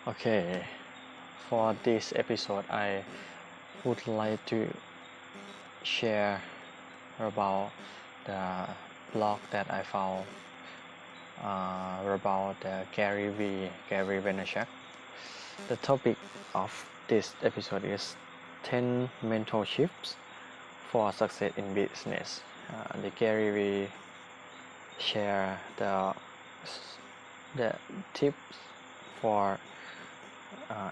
Okay, for this episode, I would like to share about the blog that I found about the Gary Vaynerchuk. The topic of this episode is 10 mental shifts for success in business. The Garyvee share the tips for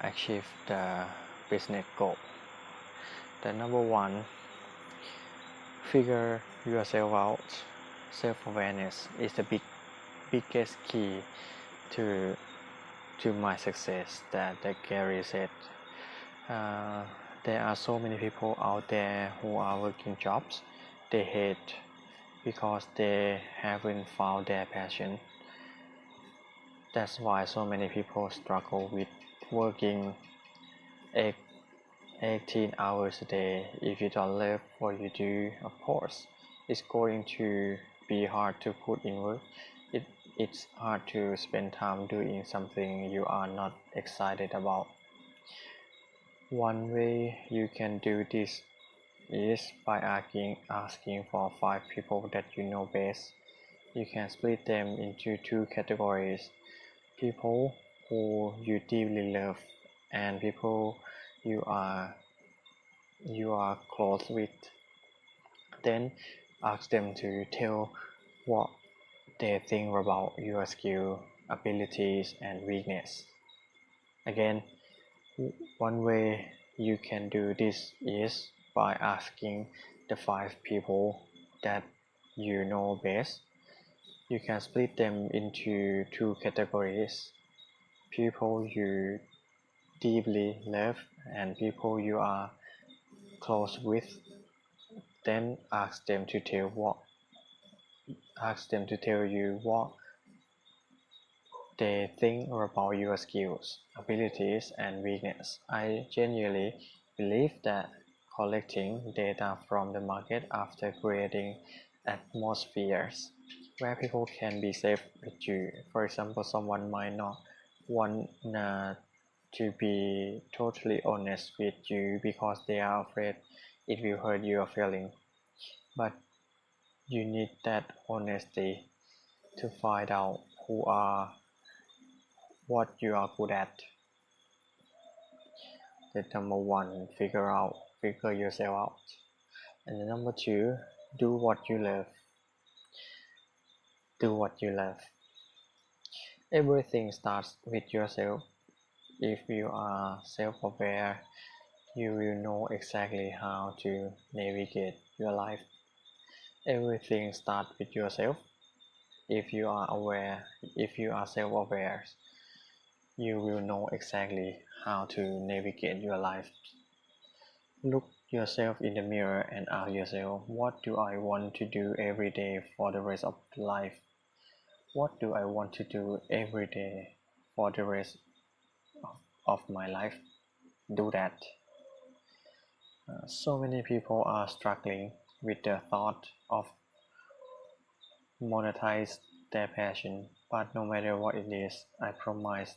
achieve the business goal. The number one, figure yourself out. Self-awareness is the biggest key to my success that Gary said. There are so many people out there who are working jobs they hate because they haven't found their passion. That's why so many people struggle with working 18 hours a day. If you don't love what you do, of course, it's going to be hard to put in work. It's hard to spend time doing something you are not excited about. One way you can do this is by asking for 5 people that you know best. You can split them into 2 categories: people who you deeply love and people you are close with. Then ask them to tell what they think about your skill, abilities, and weakness. Again, one way you can do this is by asking the 5 people that you know best. You can split them into 2 categories: people you deeply love and people you are close with. Then ask them to tell you what they think about your skills, abilities, and weakness. I genuinely believe that collecting data from the market after creating atmospheres where people can be safe with you. For example, someone might not want to be totally honest with you because they are afraid it will hurt your feeling. But you need that honesty to find out what you are good at. The number one, figure yourself out. And the number two, do what you love. Do what you love. Everything starts with yourself. If you are self-aware, you will know exactly how to navigate your life. Everything starts with yourself. If you are self-aware, you will know exactly how to navigate your life. Look yourself in the mirror and ask yourself, what do I want to do every day for the rest of life? What do I want to do every day for the rest of my life? Do that. So many people are struggling with the thought of monetize their passion, but no matter what it is, I promise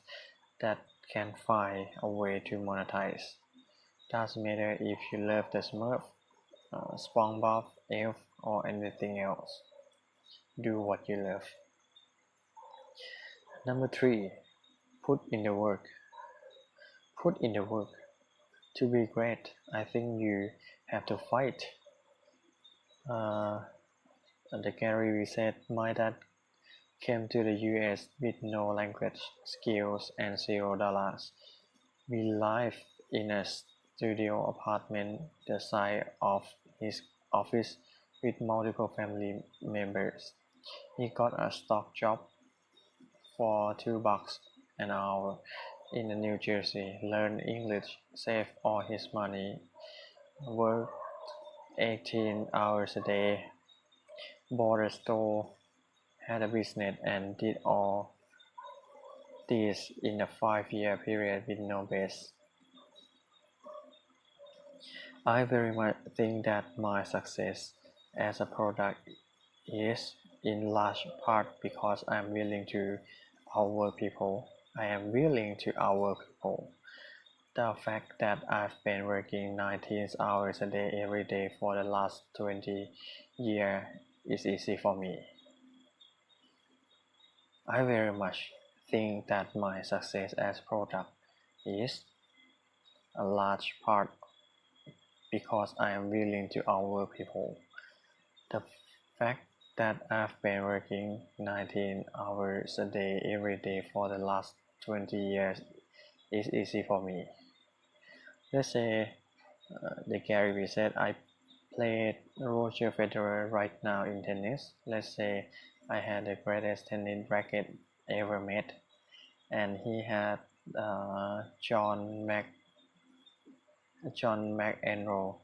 that can find a way to monetize. Doesn't matter if you love the Smurf, SpongeBob, Elf, or anything else. Do what you love. Number 3, put in the work. Put in the work. To be great, I think you have to fight. The Garyvee said, my dad came to the US with no language skills and $0. We lived in a studio apartment the size of his office with multiple family members. He got a stock job for $2 an hour in New Jersey, learned English, saved all his money, worked 18 hours a day, bought a store, had a business, and did all this in a 5-year period with no base. I very much think that my success as a product is in large part because I'm willing to outwork people. I am willing to outwork people. The fact that I've been working 19 hours a day every day for the last 20 years is easy for me. I very much think that my success as product is a large part because I am willing to outwork people. The fact that I've been working 19 hours a day every day for the last 20 years is easy for me. Let's say the Garyvee said I played Roger Federer right now in tennis. Let's say I had the greatest tennis racket ever met, and he had John McEnroe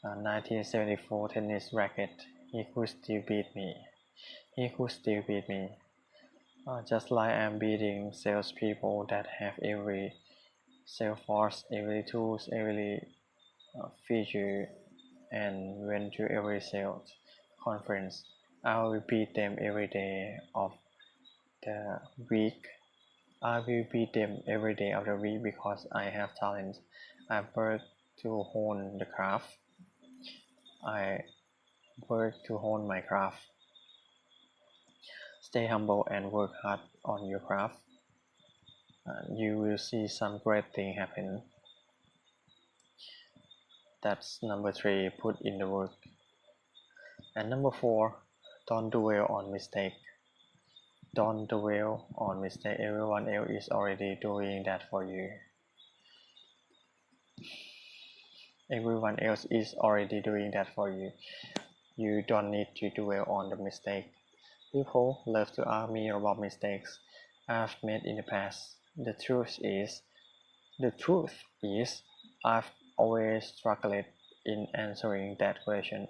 1974 tennis racket. He could still beat me. Just like I'm beating salespeople that have every sales force, every tools, every feature, and went to every sales conference. I will beat them every day of the week. I will beat them every day of the week because I have talent. I work to hone the craft. I work to hone my craft. Stay humble and work hard on your craft. You will see some great thing happen. That's number 3, put in the work. And number 4, don't dwell on mistake. Don't dwell on mistake. Everyone else is already doing that for you. Everyone else is already doing that for you. You don't need to dwell on the mistake. People love to ask me about mistakes I've made in the past. The truth is, I've always struggled in answering that question.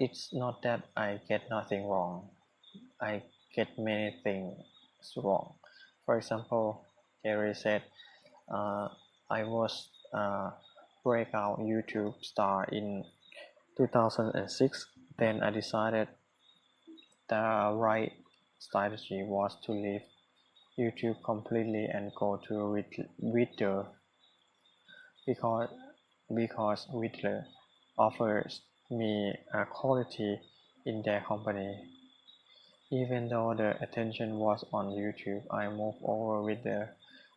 It's not that I get nothing wrong. I get many things wrong. For example, Gary said, I was a breakout YouTube star in 2006. Then I decided the right strategy was to leave YouTube completely and go to Whitler because Whitler offers me a quality in their company. Even though the attention was on YouTube, I moved over Whitler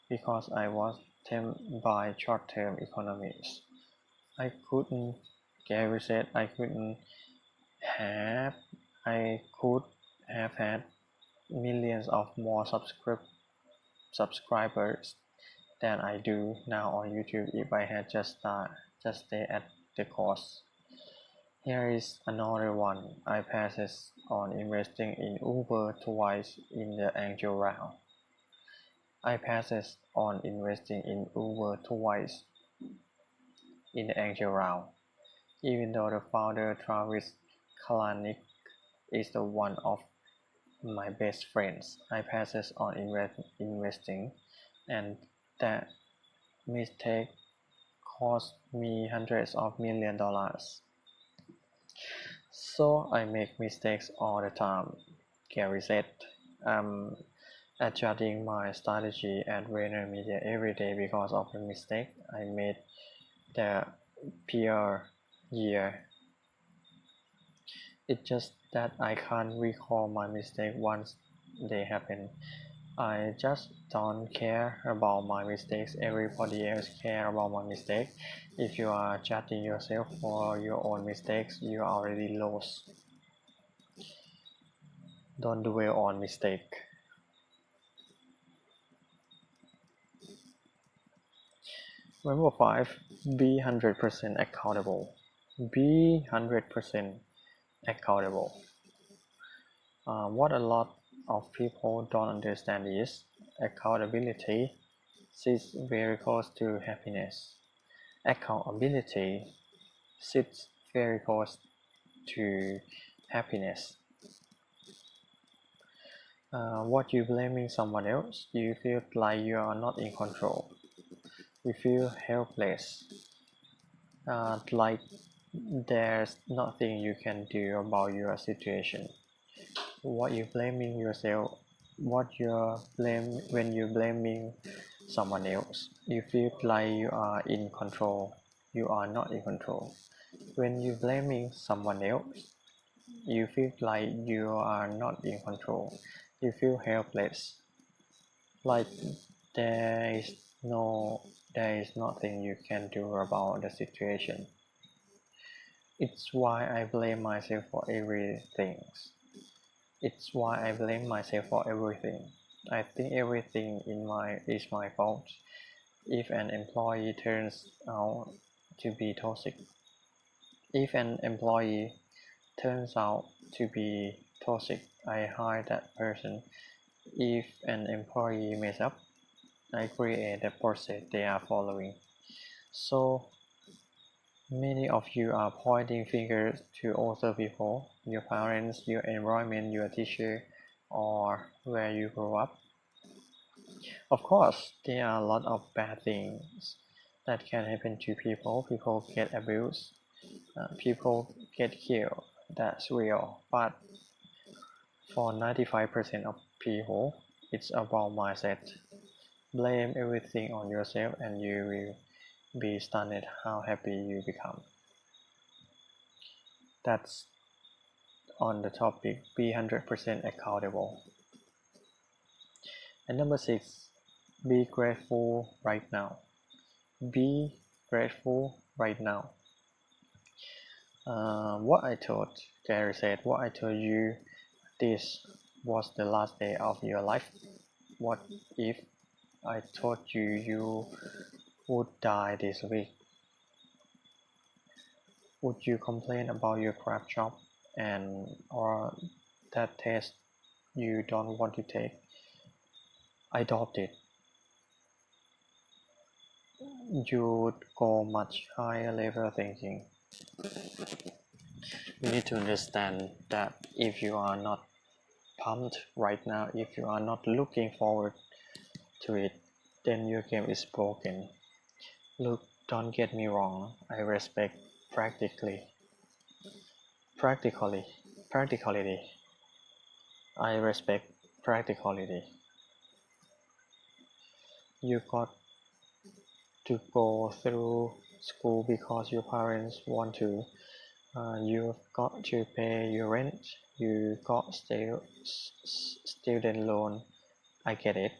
because I was tempted by short-term economics. Gary said I could have had millions of more subscribers than I do now on YouTube if I had just stayed at the course. Here is another one. I passed on investing in Uber twice in the angel round. I passed on investing in Uber twice in the angel round, even though the founder Travis Kalanick is the one of my best friends. I passed on investing, and that mistake cost me hundreds of $millions. So I make mistakes all the time, Gary said. I'm adjusting my strategy at VaynerMedia every day because of the mistake I made the prior year. It's just that I can't recall my mistake once they happen. I just don't care about my mistakes. Everybody else cares about my mistake. If you are judging yourself for your own mistakes, you are already lost. Don't dwell on mistake. Number 5, be 100% accountable. Be 100% accountable. What a lot of people don't understand is accountability sits very close to happiness. Accountability sits very close to happiness. What you blaming someone else, you feel like you are not in control. You feel helpless, like there's nothing you can do about your situation. What you blaming yourself when you're blaming someone else, you feel like you are in control. You are not in control. When you're blaming someone else, you feel like you are not in control. You feel helpless, like there is no there is nothing you can do about the situation. It's why I blame myself for everything. It's why I blame myself for everything. I think everything is my fault. If an employee turns out to be toxic, if an employee turns out to be toxic, I hire that person. If an employee mess up, I create a process they are following. So many of you are pointing fingers to other people, your parents, your environment, your teacher, or where you grew up. Of course, there are a lot of bad things that can happen to people. People get abused, people get killed. That's real. But for 95% of people, it's about mindset. Blame everything on yourself and you will be stunned how happy you become. That's on the topic, be 100% accountable. And number 6, be grateful right now. Be grateful right now. What I told Gary said, what I told you, this was the last day of your life. What if I told you you would die this week? Would you complain about your crap job and or that test you don't want to take? I doubt it. You would go much higher level thinking. You need to understand that if you are not pumped right now, if you are not looking forward to it, then your game is broken. Look, don't get me wrong, I respect practically practically practicality. I respect practicality. You got to go through school because your parents want to. You've got to pay your rent. You got student loan. I get it.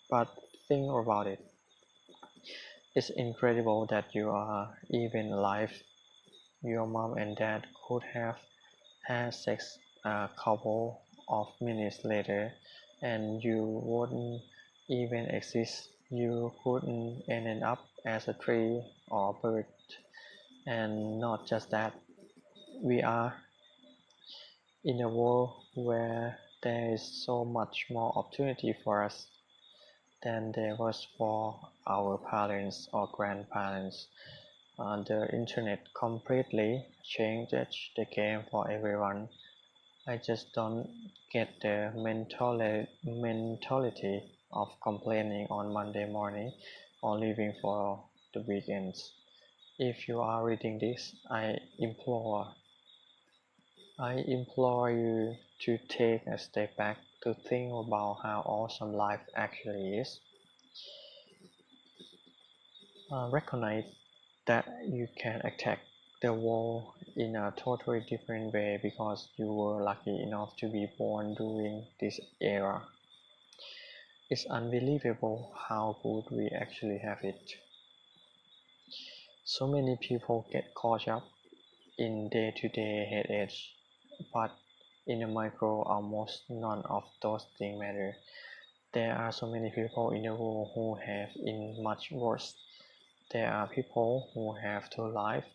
But think about it. It's incredible that you are even alive. Your mom and dad could have had sex a couple of minutes later and you wouldn't even exist. You couldn't end up as a tree or a bird. And not just that, we are in a world where there is so much more opportunity for us than there was for our parents or grandparents. The internet completely changed the game for everyone. I just don't get the mentality of complaining on Monday morning or leaving for the weekends. If you are reading this, I implore you to take a step back to think about how awesome life actually is. Recognize that you can attack the world in a totally different way because you were lucky enough to be born during this era. It's unbelievable how good we actually have it. So many people get caught up in day-to-day headaches, but in the micro, almost none of those things matter. There are so many people in the world who have it much worse. There are people who have to live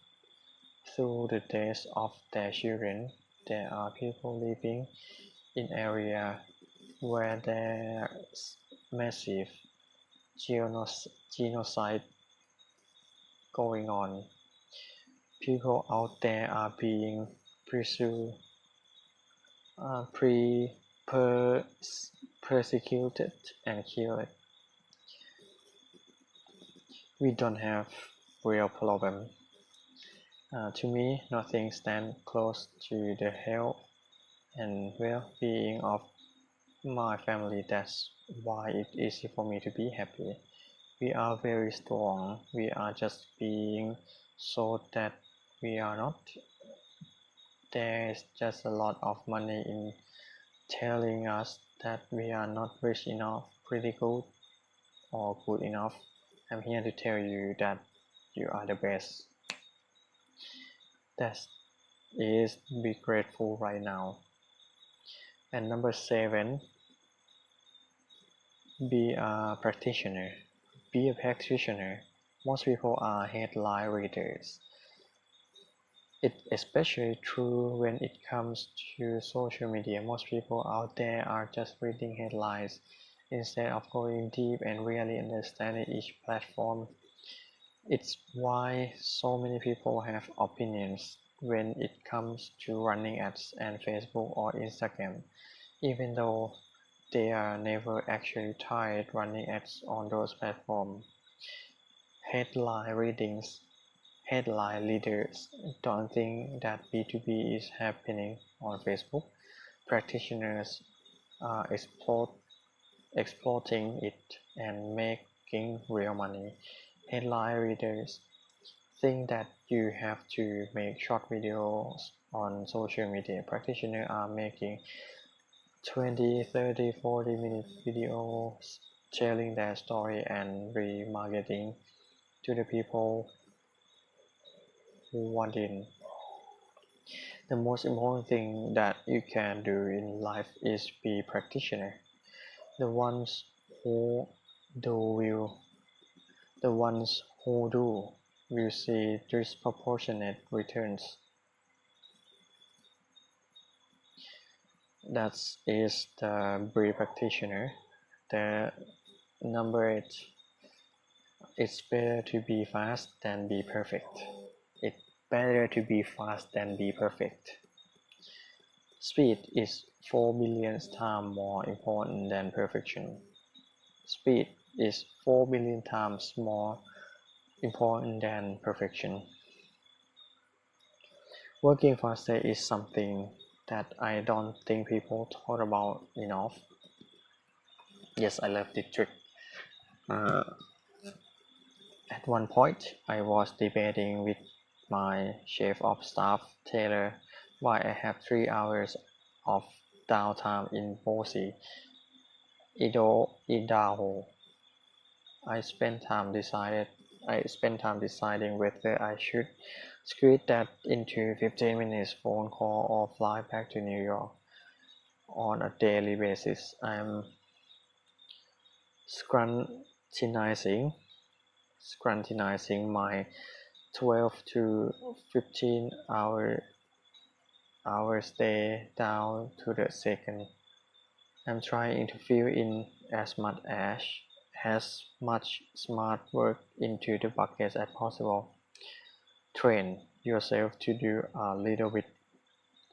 through the deaths of their children. There are people living in areas where there's massive genocide going on. People out there are being pursued, persecuted, and killed. We don't have real problem. To me, nothing stands close to the health and well-being of my family. That's why it's easy for me to be happy. We are very strong. We are just being so that we are not. There's just a lot of money in telling us that we are not rich enough, pretty good, or good enough. I'm here to tell you that you are the best. That is be grateful right now. And number 7, be a practitioner. Be a practitioner. Most people are headline readers. It's especially true when it comes to social media. Most people out there are just reading headlines instead of going deep and really understanding each platform. It's why so many people have opinions when it comes to running ads and Facebook or Instagram, even though they are never actually tried running ads on those platforms. Headline readings Headline readers don't think that B2B is happening on Facebook. Practitioners are exploiting it and making real money. Headline readers think that you have to make short videos on social media. Practitioners are making 20, 30, 40-minute videos telling their story and remarketing to the people who want in. The most important thing that you can do in life is be practitioner. The ones who do will the ones who do will see disproportionate returns. That is the be practitioner. The number 8. It's better to be fast than be perfect. It's better to be fast than be perfect. Speed is 4 billion times more important than perfection. Speed is 4 billion times more important than perfection. Working faster is something that I don't think people talk about enough. Yes, I love this trick. At one point, I was debating with my chief of staff, Taylor, why I have 3 hours of downtime in Boise, Idaho. I spent time deciding whether I should squeeze that into 15 minutes phone call or fly back to New York on a daily basis. I'm scrutinizing my 12 to 15 hours day down to the second. I'm trying to fill in as much smart work into the buckets as possible. Train yourself to do a little bit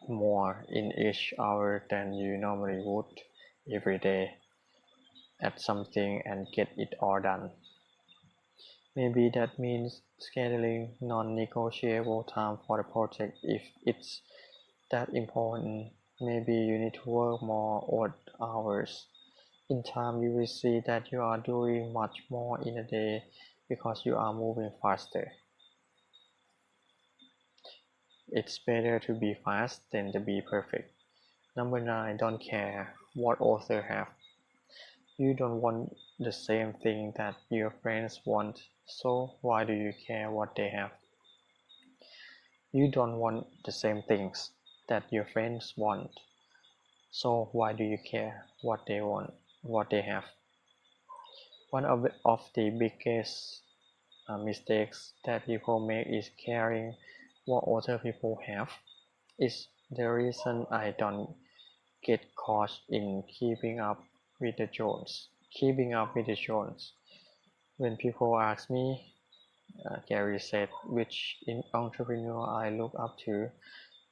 more in each hour than you normally would every day at something and get it all done. Maybe that means scheduling non-negotiable time for the project if it's that important. Maybe you need to work more odd hours. In time, you will see that you are doing much more in a day because you are moving faster. It's better to be fast than to be perfect. Number 9, don't care what others have. You don't want the same thing that your friends want, so why do you care what they have? You don't want the same things that your friends want, so why do you care what they want, what they have? One of the biggest mistakes that people make is caring what other people have. It's the reason I don't get caught in keeping up with the Jones. When people ask me, Gary said, which entrepreneur I look up to,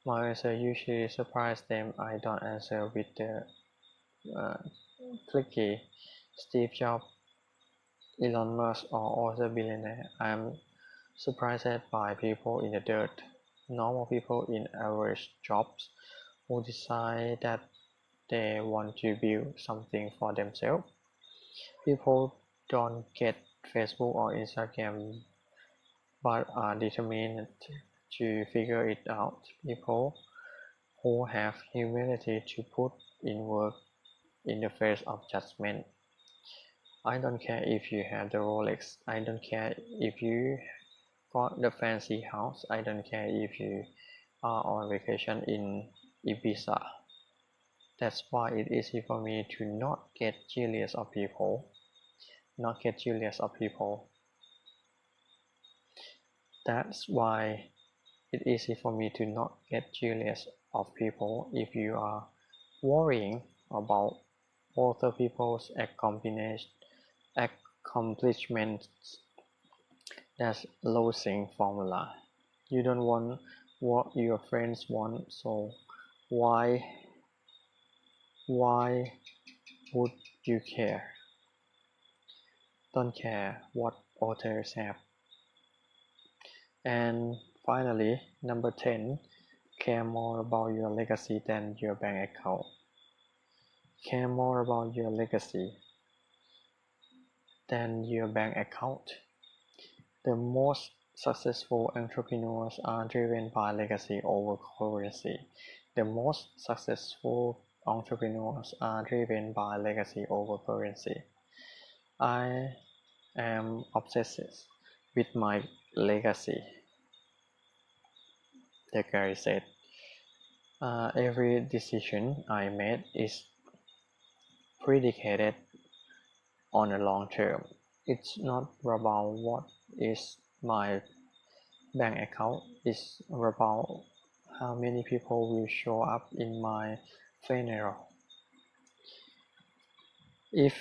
my answer usually surprises them. I don't answer with the clicky Steve Jobs, Elon Musk, or other billionaire. I'm surprised by people in the dirt, normal people in average jobs who decide that they want to build something for themselves. People don't get Facebook or Instagram but are determined to figure it out. People who have humility to put in work in the face of judgment. I don't care if you have the Rolex. I don't care if you got the fancy house. I don't care if you are on vacation in Ibiza. That's why it's easy for me to not get jealous of people. That's why it's easy for me to not get jealous of people. If you are worrying about other people's accomplishments, that's losing formula. You don't want what your friends want, so why would you care? Don't care what others have. And finally, number 10, care more about your legacy than your bank account. Care more about your legacy than your bank account. The most successful entrepreneurs are driven by legacy over currency. The most successful entrepreneurs are driven by legacy over currency. I am obsessed with my legacy, the Gary said. Every decision I made is predicated on a long term. It's not about what is my bank account, it's about how many people will show up in my funeral. If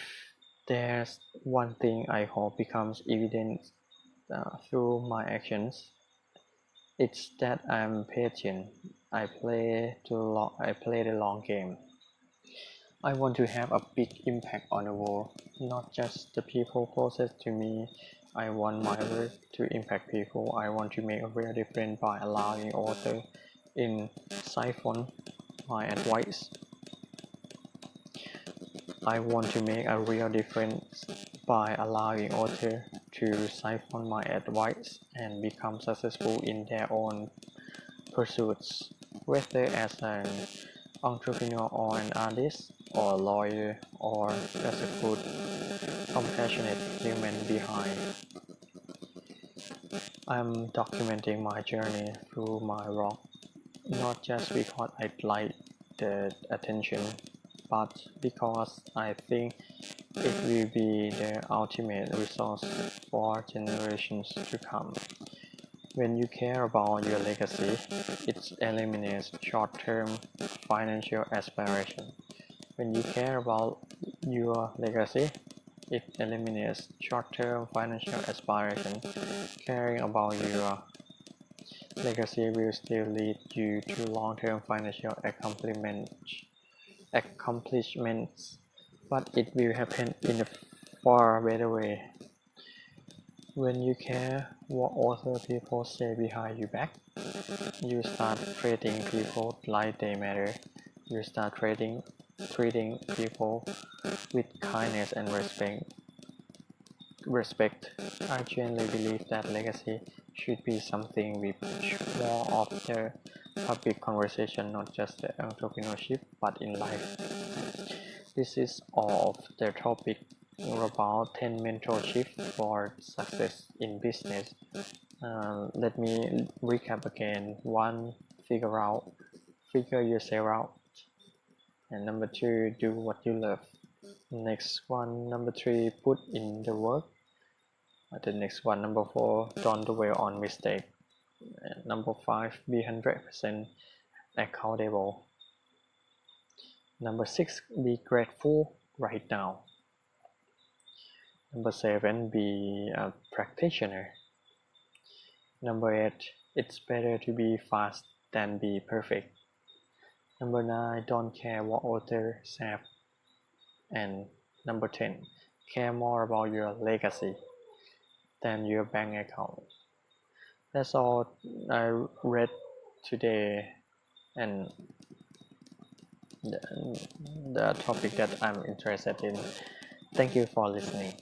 there's one thing I hope becomes evident through my actions, it's that I'm patient. I play the long game. I want to have a big impact on the world, not just the people closest to me. I want my work to impact people. I want to make a real difference by allowing others in siphon my advice. I want to make a real difference by allowing others to siphon my advice and become successful in their own pursuits, whether as an entrepreneur or an artist or a lawyer or just a good, compassionate human behind. I'm documenting my journey through my rock, not just because I'd like the attention, but because I think it will be the ultimate resource for generations to come. When you care about your legacy, it eliminates short-term financial aspiration. When you care about your legacy, it eliminates short-term financial aspiration. Caring about your legacy will still lead you to long-term financial accomplishments, but it will happen in a far better way. When you care what other people say behind your back, you start treating people like they matter. You start treating people with kindness and respect. I genuinely believe that legacy should be something we push more of the public conversation, not just the entrepreneurship, but in life. This is all of the topic about 10 mentorship for success in business. Let me recap again. 1. Figure yourself out. And number 2, do what you love. Next one, number 3, put in the work. The next one, number 4, don't dwell on mistake. And number 5, be 100% accountable. Number 6, be grateful right now. Number 7, be a practitioner. Number 8, it's better to be fast than be perfect. Number 9, don't care what others have. And number 10, care more about your legacy than your bank account. That's all I read today, and the, the topic that I'm interested in. Thank you for listening.